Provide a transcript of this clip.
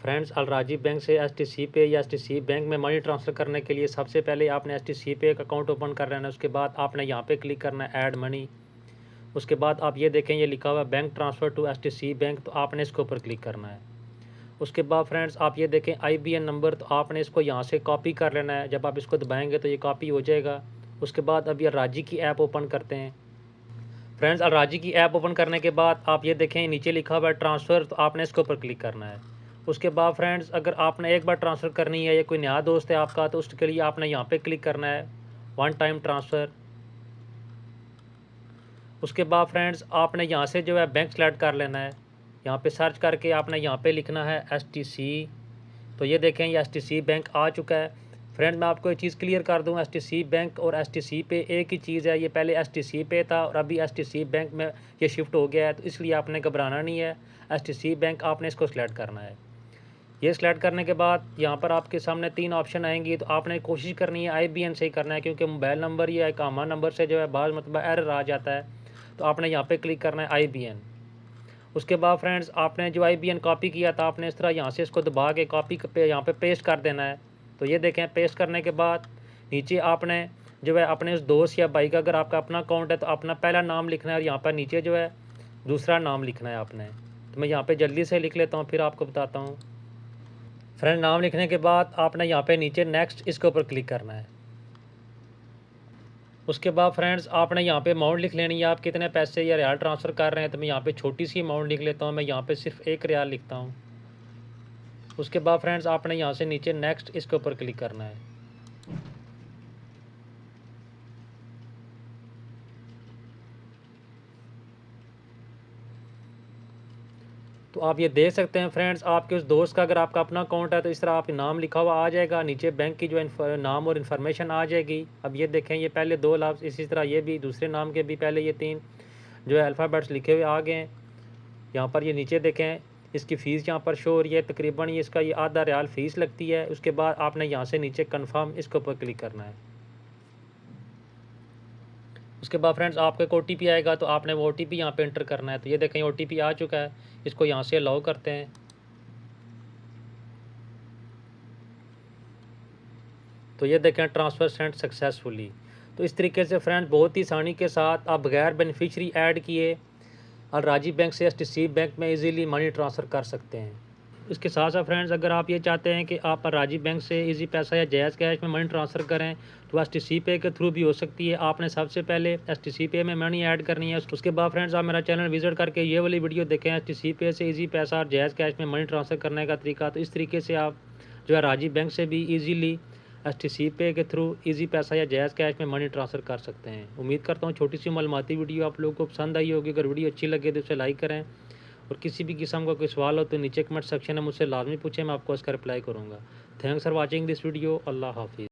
Friends, अलराजी bank से HTC पे या एचटीसी बैंक में मनी ट्रांसफ़र करने के लिए सबसे पहले आपने एचटीसी पे का अकाउंट ओपन कर लेना है। उसके बाद आपने यहाँ पे क्लिक करना है ऐड मनी। उसके बाद आप ये देखें, ये लिखा हुआ है bank transfer to HTC bank, तो आपने इसके ऊपर क्लिक करना है। उसके बाद फ्रेंड्स आप ये देखें आईबीएन नंबर, तो आपने इसको यहाँ से कॉपी कर लेना है। जब आप इसको दबाएंगे तो ये कॉपी हो जाएगा। उसके बाद अब ये अलराजी की ऐप ओपन करते हैं। फ्रेंड्स, अलराजी की ऐप ओपन करने के बाद आप ये देखें नीचे लिखा हुआ है ट्रांसफ़र, तो आपने इसके ऊपर क्लिक करना है। उसके बाद फ्रेंड्स अगर आपने एक बार ट्रांसफ़र करनी है या कोई नया दोस्त है आपका, तो उसके लिए आपने यहाँ पे क्लिक करना है वन टाइम ट्रांसफ़र। उसके बाद फ्रेंड्स आपने यहाँ से जो है बैंक सेलेक्ट कर लेना है। यहाँ पे सर्च करके आपने यहाँ पे लिखना है एचटीसी। तो ये देखें, ये एचटीसी बैंक आ चुका है। फ्रेंड, मैं आपको एक चीज़ क्लियर कर दूं, एचटीसी बैंक और एचटीसी पे एक ही चीज़ है। ये पहले एचटीसी पे था और अभी एचटीसी बैंक में ये शिफ्ट हो गया है, तो इसलिए आपने घबराना नहीं है। एचटीसी बैंक आपने इसको सेलेक्ट करना है। ये सेलेक्ट करने के बाद यहाँ पर आपके सामने 3 ऑप्शन आएंगी, तो आपने कोशिश करनी है आईबीएन से ही करना है, क्योंकि मोबाइल नंबर या इकामा नंबर से जो है बाज़ मतलब एरर आ जाता है। तो आपने यहाँ पे क्लिक करना है आईबीएन। उसके बाद फ्रेंड्स आपने जो आईबीएन कॉपी किया था, आपने इस तरह यहाँ से इसको दबा के कॉपी पे यहाँ पे पेस्ट कर देना है। तो ये देखें, पेस्ट करने के बाद नीचे आपने जो है अपने उस दोस्त या भाई का, अगर आपका अपना अकाउंट है तो अपना पहला नाम लिखना है, और यहाँ पर नीचे जो है दूसरा नाम लिखना है आपने। तो मैं यहाँ पे जल्दी से लिख लेता हूँ, फिर आपको बताता हूँ। फ्रेंड, नाम लिखने के बाद आपने यहाँ पे नीचे नेक्स्ट इसके ऊपर क्लिक करना है। उसके बाद फ्रेंड्स आपने यहाँ पे अमाउंट लिख लेनी है, आप कितने पैसे या रियाल ट्रांसफ़र कर रहे हैं। तो मैं यहाँ पे छोटी सी अमाउंट लिख लेता हूँ, मैं यहाँ पे सिर्फ 1 रियाल लिखता हूँ। उसके बाद फ्रेंड्स आपने यहाँ से नीचे नेक्स्ट इसके ऊपर क्लिक करना है। तो आप ये देख सकते हैं फ्रेंड्स, आपके उस दोस्त का अगर आपका अपना अकाउंट है तो इस तरह आप नाम लिखा हुआ आ जाएगा, नीचे बैंक की जो नाम और इन्फॉर्मेशन आ जाएगी। अब ये देखें, ये पहले 2 लफ्ज़, इसी तरह ये भी दूसरे नाम के भी पहले ये 3 जो है अल्फ़ाबेट्स लिखे हुए आ गए हैं। यहाँ पर ये नीचे देखें, इसकी फ़ीस यहाँ पर शो हो रही है, तकरीबन ये इसका ये आधा रियाल फ़ीस लगती है। उसके बाद आपने यहाँ से नीचे कन्फर्म इसके ऊपर क्लिक करना है। उसके बाद फ्रेंड्स आपको एक ओटीपी आएगा, तो आपने वो ओटीपी यहाँ पे एंटर करना है। तो ये देखें, ओटीपी आ चुका है, इसको यहाँ से अलाउ करते हैं। तो ये देखें ट्रांसफ़र सेंड सक्सेसफुली। तो इस तरीके से फ्रेंड बहुत ही आसानी के साथ आप बगैर बेनिफिशरी ऐड किए अलराजी बैंक से एचटीसी बैंक में इजीली मनी ट्रांसफ़र कर सकते हैं। इसके साथ साथ फ्रेंड्स अगर आप ये चाहते हैं कि आप अलराजी बैंक से इजी पैसा या जायज़ कैश में मनी ट्रांसफ़र करें, तो एचटीसी पे के थ्रू भी हो सकती है। आपने सबसे पहले एचटीसी पे में मनी ऐड करनी है। उसके बाद फ्रेंड्स आप मेरा चैनल विजिट करके ये वाली वीडियो देखें, एचटीसी पे से इजी पैसा और जायज़ कैश में मनी ट्रांसफ़र करने का तरीका। तो इस तरीके से आप जो है अलराजी बैंक से भी ईजीली एचटीसी पे के थ्रू इजी पैसा या जायज़ कैश में मनी ट्रांसफ़र कर सकते हैं। उम्मीद करता हूँ छोटी सी मालूमाती वीडियो आप लोगों को पसंद आई होगी। अगर वीडियो अच्छी लगे तो उसे लाइक करें, और किसी भी किस्म का कोई सवाल हो तो नीचे कमेंट सेक्शन में मुझसे लाजमी पूछें, मैं आपको उसका रिप्लाई करूँगा। Thanks for watching this video. अल्लाह हाफिज़।